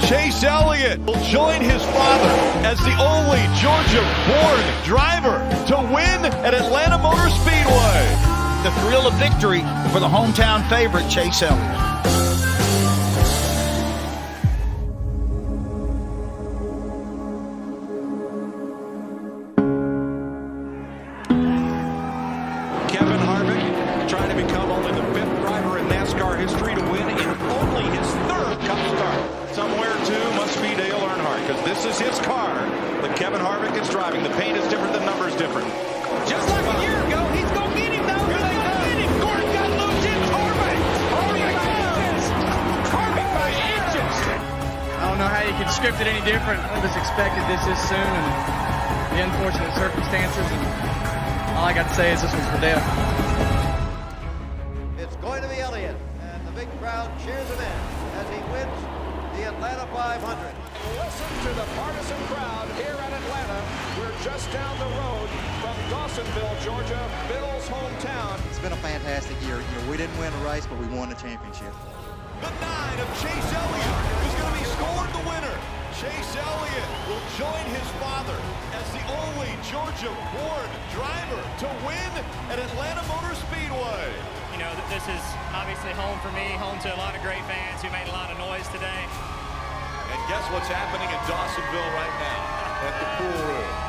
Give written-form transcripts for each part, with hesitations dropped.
Chase Elliott will join his father as the only Georgia-born driver to win at Atlanta Motor Speedway. The thrill of victory for the hometown favorite, Chase Elliott. Kevin Harvick trying to become only the 5th driver in NASCAR history to win in only his 3rd Cup start. Somewhere, too, must be Dale Earnhardt, because this is his car that Kevin Harvick is driving. The paint is different, the number's different. Just like a year ago, he's going to get him, though. Here they go. Gordon got loose. It's Harvick. Harvick by inches. I don't know how you could script it any different. It was expected this soon, and the unfortunate circumstances. And all I got to say is this one's for Dale. It's going to be Elliott, and the big crowd cheers him in as he wins the Atlanta 500. Listen to the partisan crowd here at Atlanta. We're just down the road from Dawsonville, Georgia, Biddle's hometown. It's been a fantastic year. We didn't win a race, but we won the championship. The 9 of Chase Elliott is going to be scored the winner. Chase Elliott will join his father as the only Georgia-born driver to win at Atlanta Motor Speedway. You know, this is obviously home for me, home to a lot of great fans who made a lot of noise today. And guess what's happening in Dawsonville right now at the pool room?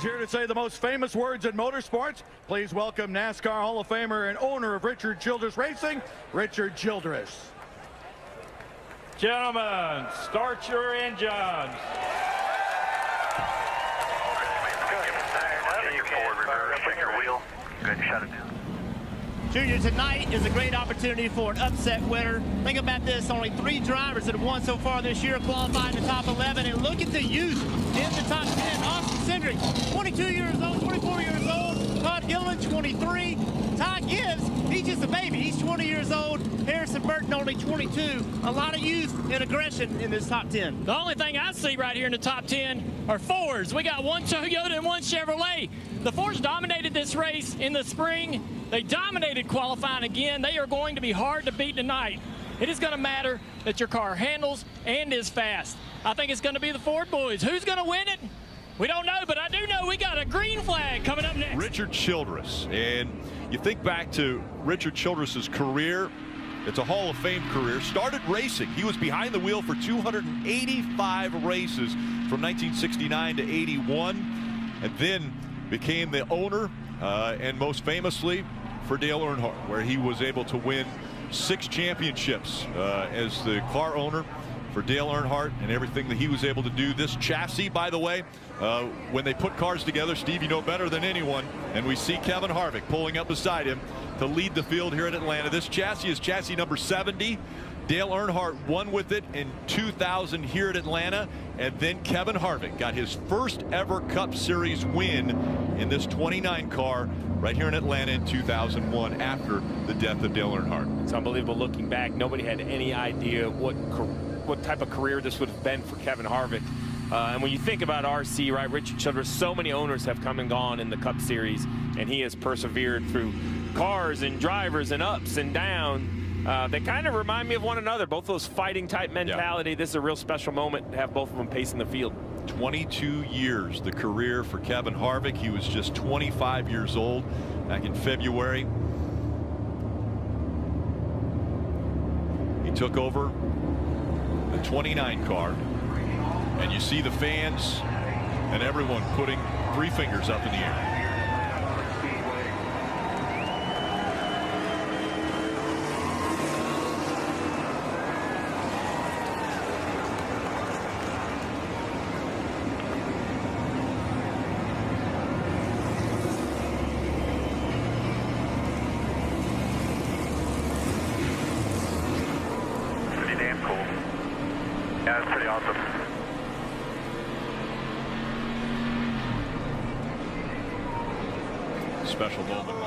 Here to say the most famous words in motorsports. Please welcome NASCAR Hall of Famer and owner of Richard Childress Racing, Richard Childress. Gentlemen, start your engines. Forward, reverse, check your wheel. Good, shut it down. Junior, tonight is a great opportunity for an upset winner. Think about this, only 3 drivers that have won so far this year qualified in the top 11, and look at the youth in the top 10. Austin Cindric, 22 years old, 24 years old. Todd Gilliland, 23. Ty Gibbs, he's just a baby. He's 20 years old. Harrison Burton, only 22. A lot of youth and aggression in this top 10. The only thing I see right here in the top 10 are Fords. We got 1 Toyota and 1 Chevrolet. The Fords dominated this race in the spring. They dominated qualifying again. They are going to be hard to beat tonight. It is going to matter that your car handles and is fast. I think it's going to be the Ford boys. Who's going to win it? We don't know, but I do know we got a green flag coming up next. Richard Childress. And you think back to Richard Childress's career. It's a Hall of Fame career. Started racing. He was behind the wheel for 285 races from 1969 to 81. And then became the owner and most famously for Dale Earnhardt, where he was able to win 6 championships as the car owner for Dale Earnhardt and everything that he was able to do. This chassis, by the way, when they put cars together, Steve, you know better than anyone, and we see Kevin Harvick pulling up beside him to lead the field here at Atlanta. This chassis is chassis number 70. Dale Earnhardt won with it in 2000 here at Atlanta, and then Kevin Harvick got his first ever Cup Series win in this 29 car right here in Atlanta in 2001 after the death of Dale Earnhardt. It's unbelievable looking back. Nobody had any idea what type of career this would have been for Kevin Harvick. And when you think about RC, right, Richard Childress, so many owners have come and gone in the Cup Series, and he has persevered through cars and drivers and ups and downs. They kind of remind me of one another, both those fighting type mentality. Yeah. This is a real special moment to have both of them pacing the field. 22 years, the career for Kevin Harvick. He was just 25 years old back in February. He took over the 29 car, and you see the fans and everyone putting 3 fingers up in the air. Yeah, it's pretty awesome. Special moment.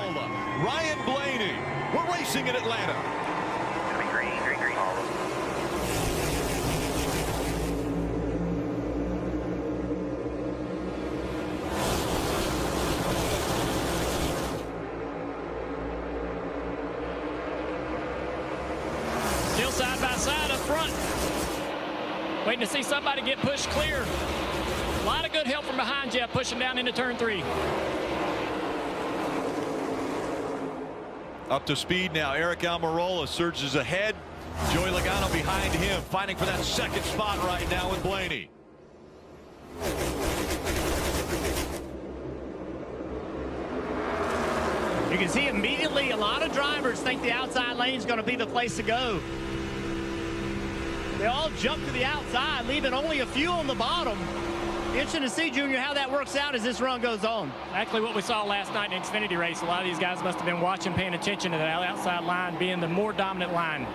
Ryan Blaney. We're racing in Atlanta. Still side by side up front. Waiting to see somebody get pushed clear. A lot of good help from behind Jeff, pushing down into turn 3. Up to speed now. Eric Almirola surges ahead. Joey Logano behind him, fighting for that second spot right now with Blaney. You can see immediately a lot of drivers think the outside lane is going to be the place to go. They all jump to the outside, leaving only a few on the bottom. Interesting to see, Junior, how that works out as this run goes on. Exactly what we saw last night in Xfinity race. A lot of these guys must have been watching, paying attention to that outside line being the more dominant line.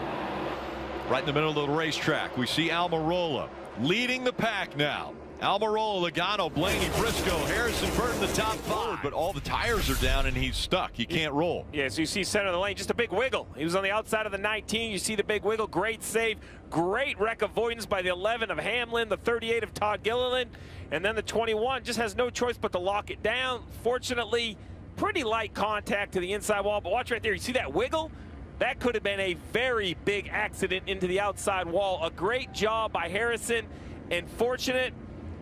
Right in the middle of the racetrack, we see Almirola leading the pack now. Almirola, Logano, Blaney, Briscoe, Harrison Burton, the top 5. But all the tires are down and he's stuck. He can't roll. Yeah, so you see center of the lane, just a big wiggle. He was on the outside of the 19. You see the big wiggle. Great save. Great wreck avoidance by the 11 of Hamlin, the 38 of Todd Gilliland. And then the 21 just has no choice but to lock it down. Fortunately, pretty light contact to the inside wall. But watch right there. You see that wiggle? That could have been a very big accident into the outside wall. A great job by Harrison, and fortunate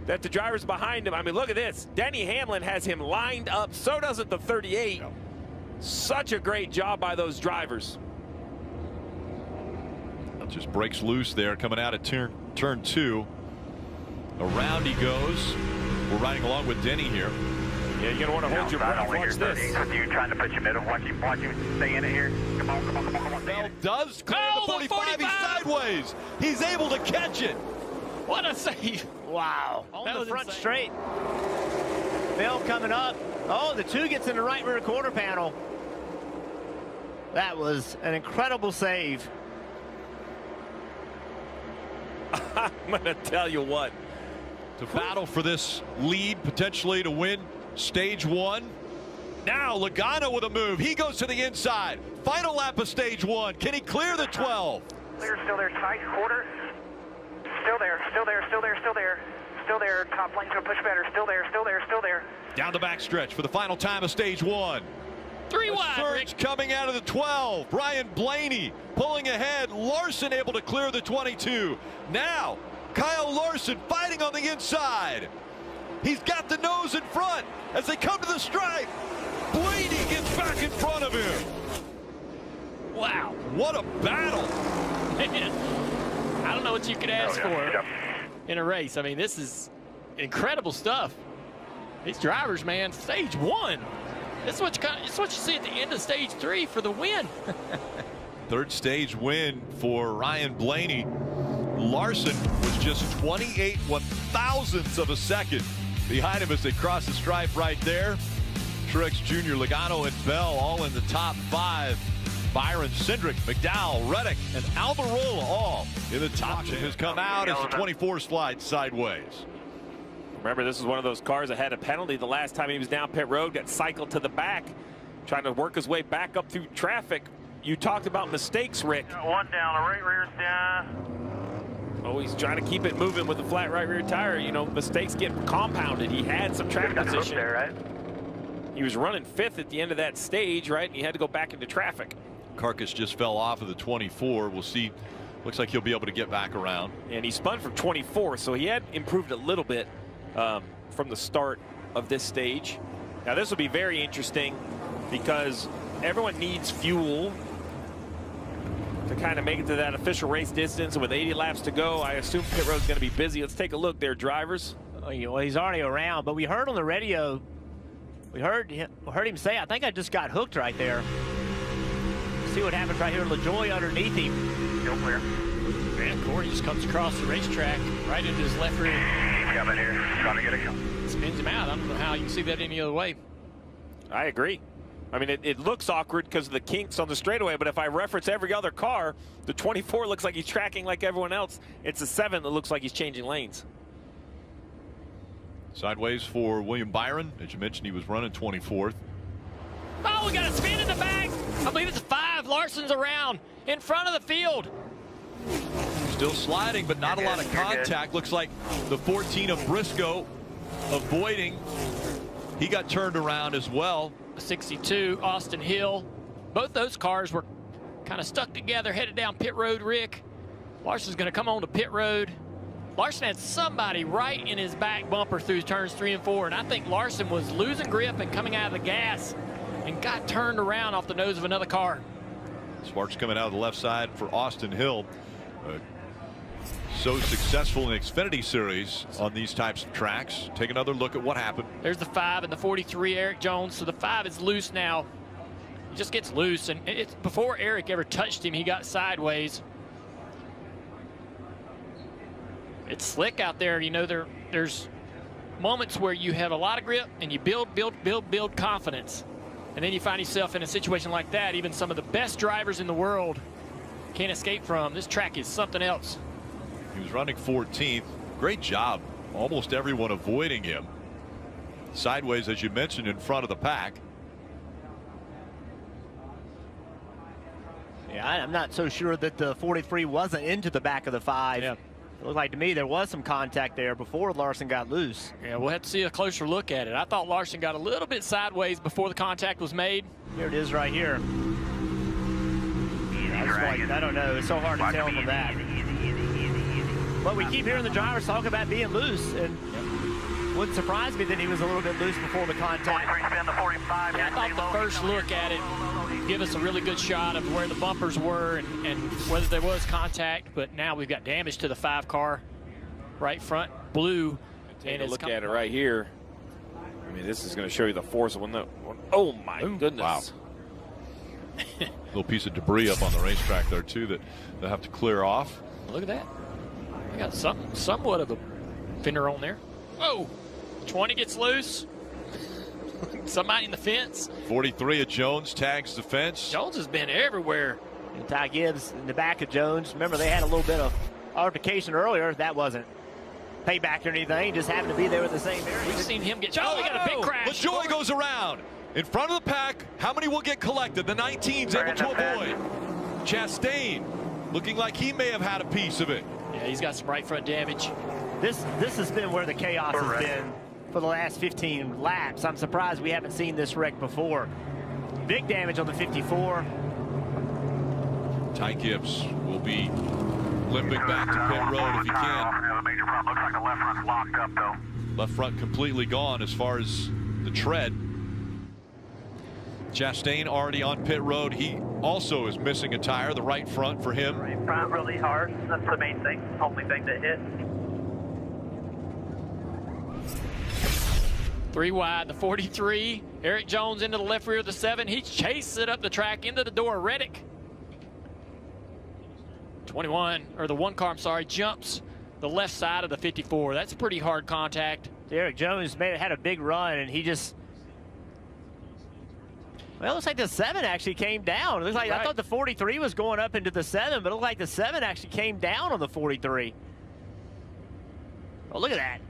that the drivers behind him. I mean, look at this. Denny Hamlin has him lined up. So doesn't the 38. No. Such a great job by those drivers. Just breaks loose there coming out of turn 2. Around he goes. We're riding along with Denny here. Yeah, you're going to want to hold your breath. Watch this. With you trying to put your middle. Watch you stay in it here. Come on, come on, come on, come on. Bell does clear the 45. He's sideways. He's able to catch it. What a save. Wow. On That the was front insane. straight. Bell coming up. Oh, the 2 gets in the right rear quarter panel. That was an incredible save. I'm going to tell you what. To battle for this lead, potentially to win stage 1. Now Logano with a move. He goes to the inside. Final lap of stage 1. Can he clear the 12? Clear, still there, tight quarter. Still there, still there, still there, still there. Still there, top lane's gonna push better. Still there, still there, still there. Down the backstretch for the final time of stage 1. 3 wide, surge Rick. coming out of the 12. Brian Blaney pulling ahead. Larson able to clear the 22. Now Kyle Larson fighting on the inside. He's got the nose in front as they come to the stripe. Blaney gets back in front of him. Wow. What a battle. Man, I don't know what you could ask for in a race. I mean, this is incredible stuff. These drivers, man, stage 1. This is what you see at the end of stage 3 for the win. Third stage win for Ryan Blaney. Larson was just 28 1/1000ths of a second behind him as they cross the stripe right there. Truex Jr., Logano, and Bell all in the top 5. Byron, Cindric, McDowell, Reddick, and Almirola all in the top 10 has come out as the 24 slides sideways. Remember, this is one of those cars that had a penalty the last time he was down pit road, got cycled to the back, trying to work his way back up through traffic. You talked about mistakes, Rick. One down, the right rear's down. Oh, he's trying to keep it moving with the flat right rear tire. You know, mistakes get compounded. He had some track position. There, right? He was running 5th at the end of that stage, right? And he had to go back into traffic. Carcass just fell off of the 24. We'll see. Looks like he'll be able to get back around. And he spun from 24, so he had improved a little bit from the start of this stage. Now, this will be very interesting because everyone needs fuel to kind of make it to that official race distance. And with 80 laps to go, I assume pit road's going to be busy. Let's take a look there, drivers. Well, he's already around, but we heard on the radio, we heard him say, I think I just got hooked right there. See what happens right here. LaJoie underneath him. Still clear. Man, Corey just comes across the racetrack right into his left rear. He's coming here. Trying to get a shot. Spins him out. I don't know how you can see that any other way. I agree. I mean, it looks awkward because of the kinks on the straightaway, but if I reference every other car, the 24 looks like he's tracking like everyone else. It's the 7 that looks like he's changing lanes. Sideways for William Byron. As you mentioned, he was running 24th. Oh, we got a spin in the back. I believe it's 5. Larson's around in front of the field. Still sliding, but not a lot of contact. Looks like the 14 of Briscoe avoiding. He got turned around as well. 62, Austin Hill. Both those cars were kind of stuck together, headed down pit road, Rick. Larson's going to come on to pit road. Larson had somebody right in his back bumper through turns 3 and 4, and I think Larson was losing grip and coming out of the gas and got turned around off the nose of another car. Sparks coming out of the left side for Austin Hill. So successful in the Xfinity Series on these types of tracks. Take another look at what happened. There's the 5 and the 43, Eric Jones. So the 5 is loose now. He just gets loose, and it's before Eric ever touched him, he got sideways. It's slick out there. You know, there's moments where you have a lot of grip and you build confidence. And then you find yourself in a situation like that. Even some of the best drivers in the world can't escape from. This track is something else. He was running 14th. Great job. Almost everyone avoiding him. Sideways, as you mentioned, in front of the pack. Yeah, I'm not so sure that the 43 wasn't into the back of the 5. Yeah. It looked like to me there was some contact there before Larson got loose. Yeah, we'll have to see a closer look at it. I thought Larson got a little bit sideways before the contact was made. Here it is right here. I don't know. It's so hard to tell from that. But we keep hearing the drivers talk about being loose, and wouldn't surprise me that he was a little bit loose before the contact. Yeah, I thought the first look at it give us a really good shot of where the bumpers were and whether there was contact, but now we've got damage to the 5 car right front, blue. And look at it right here. I mean, this is going to show you the force of one. Oh my goodness. Wow. Little piece of debris up on the racetrack there too that they'll have to clear off. Look at that. I got somewhat of a fender on there. Whoa. 20 gets loose. Somebody in the fence. 43 of Jones tags the fence. Jones has been everywhere. And Ty Gibbs in the back of Jones. Remember, they had a little bit of altercation earlier. That wasn't payback or anything. Just happened to be there in the same area. We've seen him get. Oh, we got a big crash. LaJoie goes around. In front of the pack, how many will get collected? The 19's able to avoid. Chastain looking like he may have had a piece of it. Yeah, he's got some right front damage. This has been where the chaos has been for the last 15 laps. I'm surprised we haven't seen this wreck before. Big damage on the 54. Ty Gibbs will be limping back to pit road if he can. The major problem looks like the left front's locked up, though. Left front completely gone as far as the tread. Chastain already on pit road. He also is missing a tire, the right front for him. Right front really hard. That's the main thing, only thing that hit. 3 wide, the 43. Eric Jones into the left rear of the 7. He chased it up the track into the door. Reddick. 21, or the 1 car, I'm sorry, jumps the left side of the 54. That's pretty hard contact. Eric Jones had a big run, and he just... Well, it looks like the 7 actually came down. It looks like I thought the 43 was going up into the 7, but it looked like the 7 actually came down on the 43. Oh, look at that.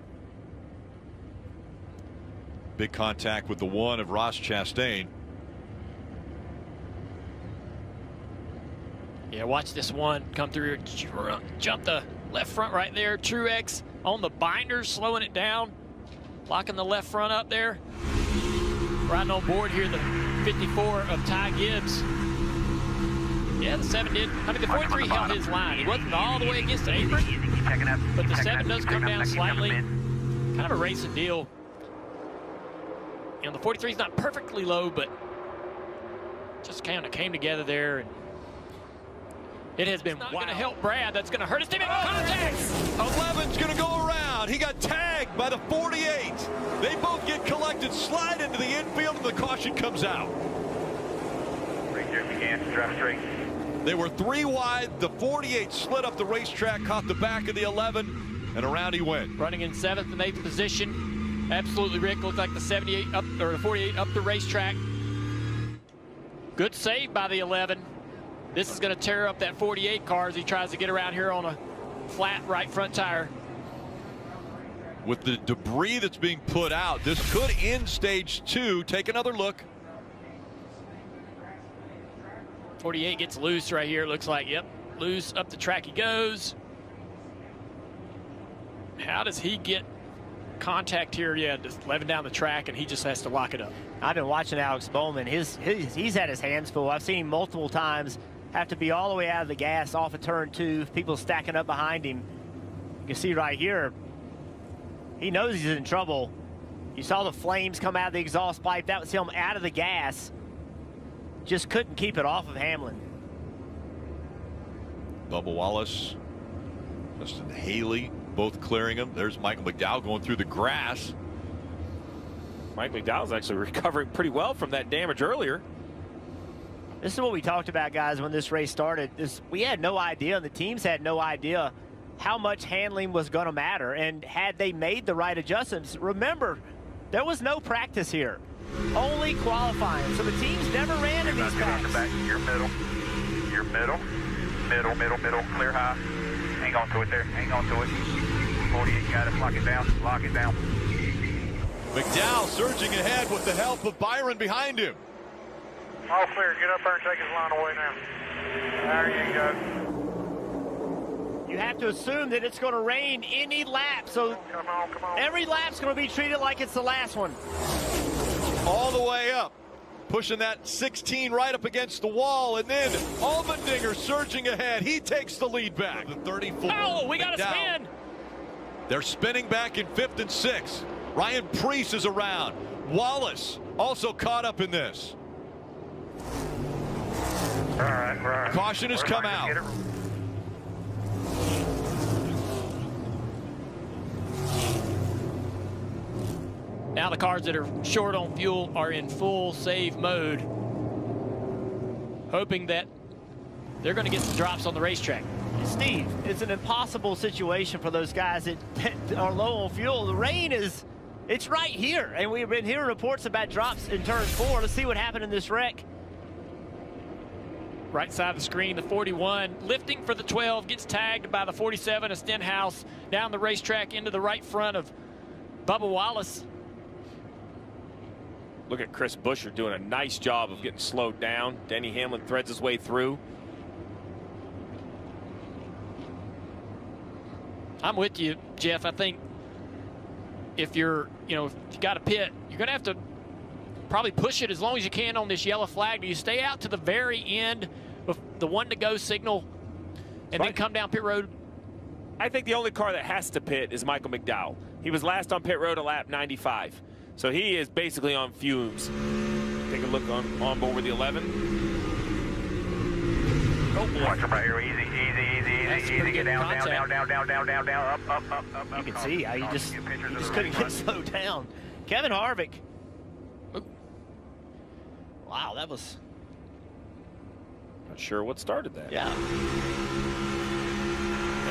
Big contact with the 1 of Ross Chastain. Yeah, watch this 1 come through, jump the left front right there. Truex on the binders, slowing it down, locking the left front up there. Riding on board here, the 54 of Ty Gibbs. Yeah, the 7 did. I mean, the 43 held his line. He wasn't all the way against the apron, but the 7 does come down slightly. Kind of a racing deal. You know, the 43 is not perfectly low, but just kind of came together there. And it has been going to help Brad. That's going to hurt his teammate. Contact! 11's going to go around. He got tagged by the 48. They both get collected, slide into the infield, and the caution comes out. Right here, if you can, drive straight. They were 3 wide. The 48 slid up the racetrack, caught the back of the 11, and around he went. Running in 7th and 8th position. Absolutely, Rick. Looked like the 78 up, or the 48 up the racetrack. Good save by the 11. This is going to tear up that 48 car as he tries to get around here on a flat right front tire. With the debris that's being put out, this could end stage 2. Take another look. 48 gets loose right here. Looks like, yep, loose. Up the track he goes. How does he get contact here? Yeah, just leving down the track, and he just has to lock it up. I've been watching Alex Bowman. He's had his hands full. I've seen him multiple times have to be all the way out of the gas off of turn 2. People stacking up behind him. You can see right here, he knows he's in trouble. You saw the flames come out of the exhaust pipe. That was him out of the gas. Just couldn't keep it off of Hamlin. Bubba Wallace, Justin Haley, both clearing him. There's Michael McDowell going through the grass. Mike McDowell's actually recovering pretty well from that damage earlier. This is what we talked about, guys, when this race started. We had no idea, and the teams had no idea how much handling was going to matter. And had they made the right adjustments, remember, there was no practice here, only qualifying. So the teams never ran in these packs. Your middle, clear high. Hang on to it there, hang on to it. 48, got it, lock it down. McDowell surging ahead with the help of Byron behind him. All clear, get up there and take his line away now. There you go. You have to assume that it's going to rain any lap, so Come on. every lap's going to be treated like it's the last one. All the way up, pushing that 16 right up against the wall, and then Allmendinger surging ahead. He takes the lead back. The 34. Oh, we got a spin. They're spinning back in 5th and 6th. Ryan Preece is around. Wallace also caught up in this. All right. Caution has come out. Now the cars that are short on fuel are in full save mode, hoping that they're going to get some drops on the racetrack. Steve, it's an impossible situation for those guys that are low on fuel. The rain it's right here, and we've been hearing reports about drops in turn 4. Let's see what happened in this wreck. Right side of the screen, the 41 lifting for the 12, gets tagged by the 47 of Stenhouse down the racetrack into the right front of Bubba Wallace. Look at Chris Buescher doing a nice job of getting slowed down. Denny Hamlin threads his way through. I'm with you, Jeff. I think if you're, if you got a pit, you're going to have to probably push it as long as you can on this yellow flag. Do you stay out to the very end of the 1 to go signal and then come down pit road? I think the only car that has to pit is Michael McDowell. He was last on pit road at lap 95. So he is basically on fumes. Take a look on board with the 11. Oh, boy. Watch him right here. Easy. Get down, up. You can see how he just couldn't get slowed down. Kevin Harvick. Wow, that was... Not sure what started that. Yeah.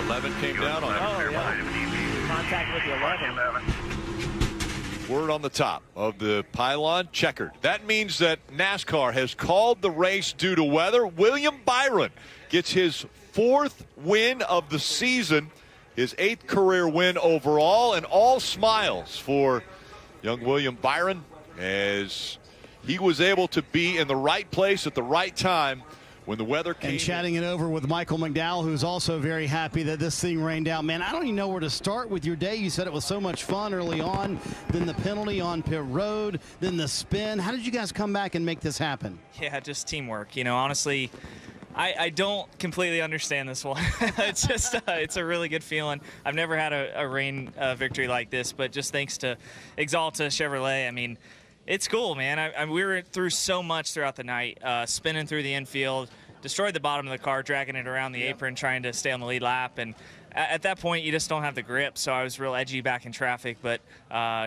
11 came down on him. Oh, yeah. Contact with the 11. Word on the top of the pylon, checkered. That means that NASCAR has called the race due to weather. William Byron gets his 4th win of the season, his 8th career win overall, and all smiles for young William Byron as he was able to be in the right place at the right time when the weather came. And chatting it over with Michael McDowell, who's also very happy that this thing rained out. Man, I don't even know where to start with your day. You said it was so much fun early on, then the penalty on pit road, then the spin. How did you guys come back and make this happen? Yeah, just teamwork. Honestly, I don't completely understand this one. It's just, it's a really good feeling. I've never had a rain victory like this, but just thanks to Exalta Chevrolet, I mean, it's cool, man. We were through so much throughout the night, spinning through the infield, destroyed the bottom of the car, dragging it around the apron, trying to stay on the lead lap. And at that point, you just don't have the grip, so I was real edgy back in traffic. But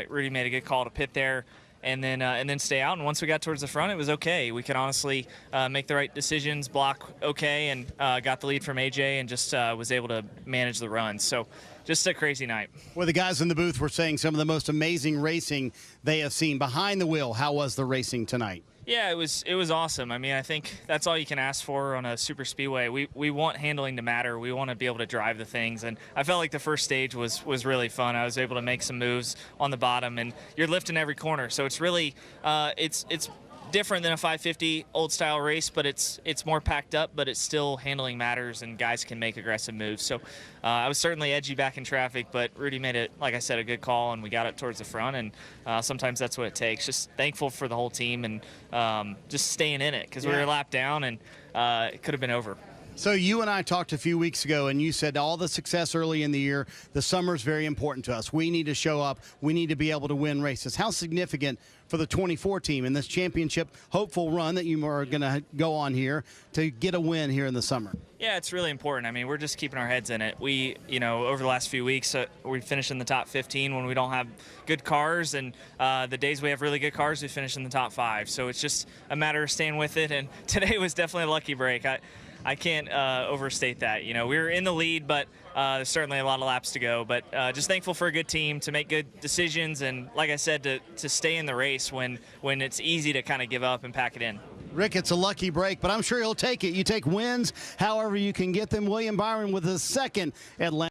Rudy made a good call to pit there and then stay out. And once we got towards the front, it was okay. We could honestly make the right decisions, block okay, and got the lead from AJ and just was able to manage the run. So just a crazy night. Well, the guys in the booth were saying some of the most amazing racing they have seen behind the wheel. How was the racing tonight? Yeah, it was awesome. I mean, I think that's all you can ask for on a super speedway. We want handling to matter. We want to be able to drive the things, and I felt like the first stage was really fun. I was able to make some moves on the bottom, and you're lifting every corner. So it's really it's different than a 550 old style race, but it's more packed up, but it's still handling matters and guys can make aggressive moves. So I was certainly edgy back in traffic, but Rudy made it, like I said, a good call, and we got it towards the front, and sometimes that's what it takes. Just thankful for the whole team and just staying in it, because we were a lap down and it could have been over. So you and I talked a few weeks ago, and you said all the success early in the year, the summer is very important to us. We need to show up. We need to be able to win races. How significant for the 24 team in this championship hopeful run that you are going to go on here to get a win here in the summer? Yeah, it's really important. I mean, we're just keeping our heads in it. We, over the last few weeks, we finished in the top 15 when we don't have good cars, and the days we have really good cars, we finish in the top 5. So it's just a matter of staying with it, and today was definitely a lucky break. I can't overstate that. We were in the lead, but there's certainly a lot of laps to go. But just thankful for a good team to make good decisions, and like I said, to stay in the race when it's easy to kind of give up and pack it in. Rick, it's a lucky break, but I'm sure he'll take it. You take wins however you can get them. William Byron with his second Atlanta.